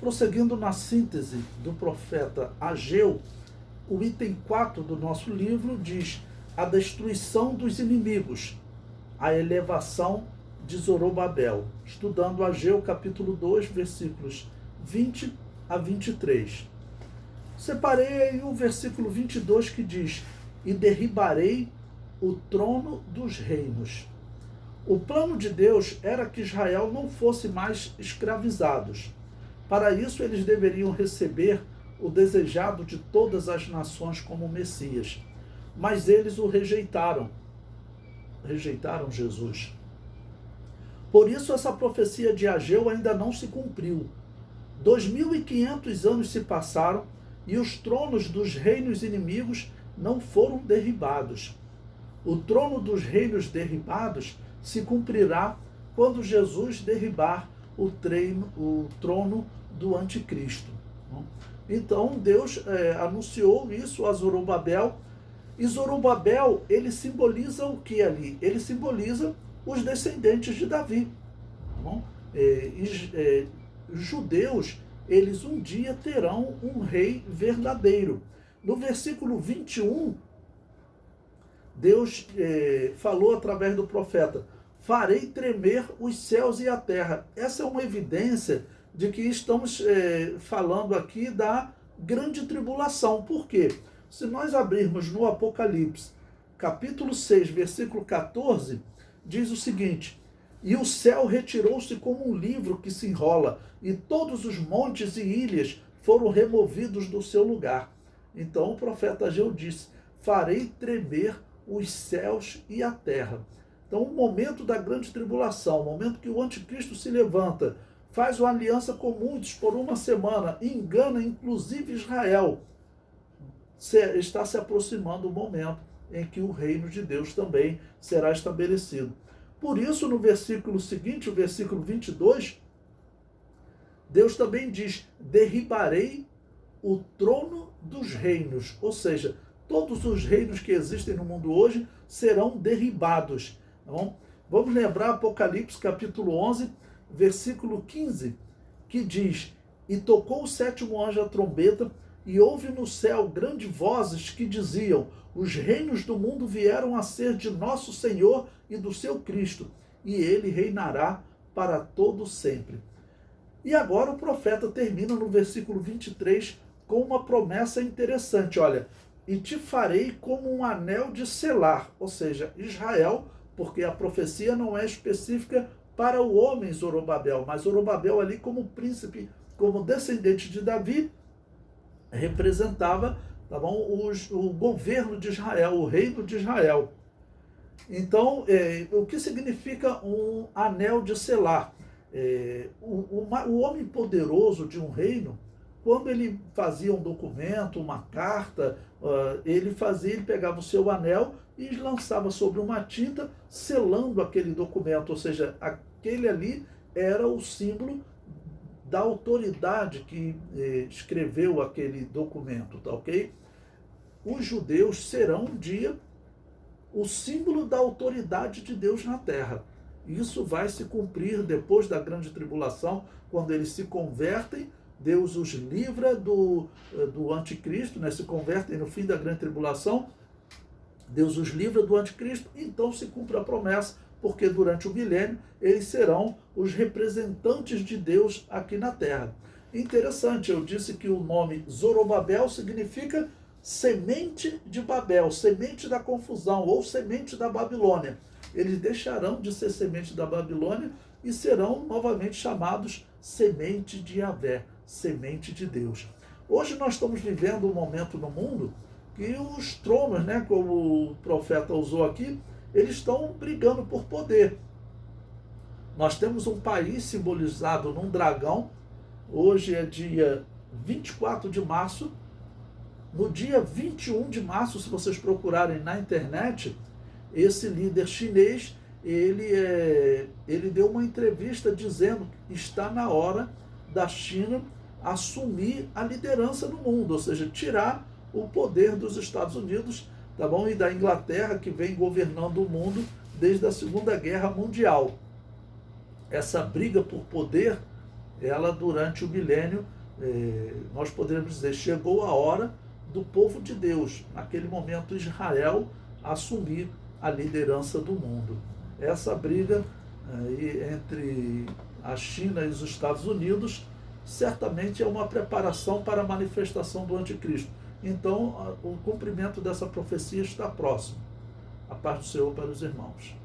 Prosseguindo na síntese do profeta Ageu, o item 4 do nosso livro diz: a destruição dos inimigos, a elevação de Zorobabel. Estudando Ageu capítulo 2, versículos 20 a 23. Separei aí o versículo 22 que diz: e derribarei o trono dos reinos. O plano de Deus era que Israel não fosse mais escravizados. Para isso, eles deveriam receber o desejado de todas as nações como Messias. Mas eles o rejeitaram. Rejeitaram Jesus. Por isso, essa profecia de Ageu ainda não se cumpriu. 2500 anos se passaram e os tronos dos reinos inimigos não foram derribados. O trono dos reinos derribados se cumprirá quando Jesus derribar o trono do anticristo. Então Deus anunciou isso a Zorobabel, e Zorobabel, ele simboliza o que ali? Ele simboliza os descendentes de Davi. Os judeus, eles um dia terão um rei verdadeiro. No versículo 21, Deus falou através do profeta: farei tremer os céus e a terra. Essa é uma evidência de que estamos falando aqui da grande tribulação. Por quê? Se nós abrirmos no Apocalipse, capítulo 6, versículo 14, diz o seguinte: e o céu retirou-se como um livro que se enrola, e todos os montes e ilhas foram removidos do seu lugar. Então o profeta Ageu disse: farei tremer os céus e a terra. Então, o momento da grande tribulação, o momento que o anticristo se levanta, faz uma aliança com muitos por uma semana, engana inclusive Israel, está se aproximando o momento em que o reino de Deus também será estabelecido. Por isso, no versículo seguinte, o versículo 22, Deus também diz: derribarei o trono dos reinos, ou seja, todos os reinos que existem no mundo hoje serão derribados. Tá bom? Vamos lembrar Apocalipse capítulo 11, versículo 15, que diz: e tocou o sétimo anjo a trombeta, e houve no céu grandes vozes que diziam: os reinos do mundo vieram a ser de nosso Senhor e do seu Cristo, e ele reinará para todo sempre. E agora o profeta termina no versículo 23 com uma promessa interessante. Olha: e te farei como um anel de selar, ou seja, Israel, porque a profecia não é específica para o homem Zorobabel, mas Zorobabel ali como príncipe, como descendente de Davi, representava, tá bom, o governo de Israel, o reino de Israel. Então, o que significa um anel de selar? O homem poderoso de um reino, quando ele fazia um documento, uma carta, ele pegava o seu anel e lançava sobre uma tinta, selando aquele documento, ou seja, aquele ali era o símbolo da autoridade que escreveu aquele documento, tá ok? Os judeus serão um dia o símbolo da autoridade de Deus na terra. Isso vai se cumprir depois da grande tribulação, quando eles se convertem, Deus os livra do anticristo, né? Se convertem no fim da grande tribulação, Deus os livra do anticristo, então se cumpre a promessa, porque durante o milênio eles serão os representantes de Deus aqui na terra. Interessante, eu disse que o nome Zorobabel significa semente de Babel, semente da confusão, ou semente da Babilônia. Eles deixarão de ser semente da Babilônia e serão novamente chamados semente de Yahvé, semente de Deus. Hoje nós estamos vivendo um momento no mundo que os tronos, né, como o profeta usou aqui, eles estão brigando por poder. Nós temos um país simbolizado num dragão. Hoje é dia 24 de março. No dia 21 de março, se vocês procurarem na internet, esse líder chinês, ele deu uma entrevista dizendo que está na hora da China assumir a liderança no mundo, ou seja, tirar o poder dos Estados Unidos, tá bom? E da Inglaterra, que vem governando o mundo desde a Segunda Guerra Mundial. Essa briga por poder ela durante o milênio, nós poderíamos dizer, chegou a hora do povo de Deus, naquele momento Israel, assumir a liderança do mundo. Essa briga entre a China e os Estados Unidos certamente é uma preparação para a manifestação do anticristo. Então, o cumprimento dessa profecia está próximo. A paz do Senhor para os irmãos.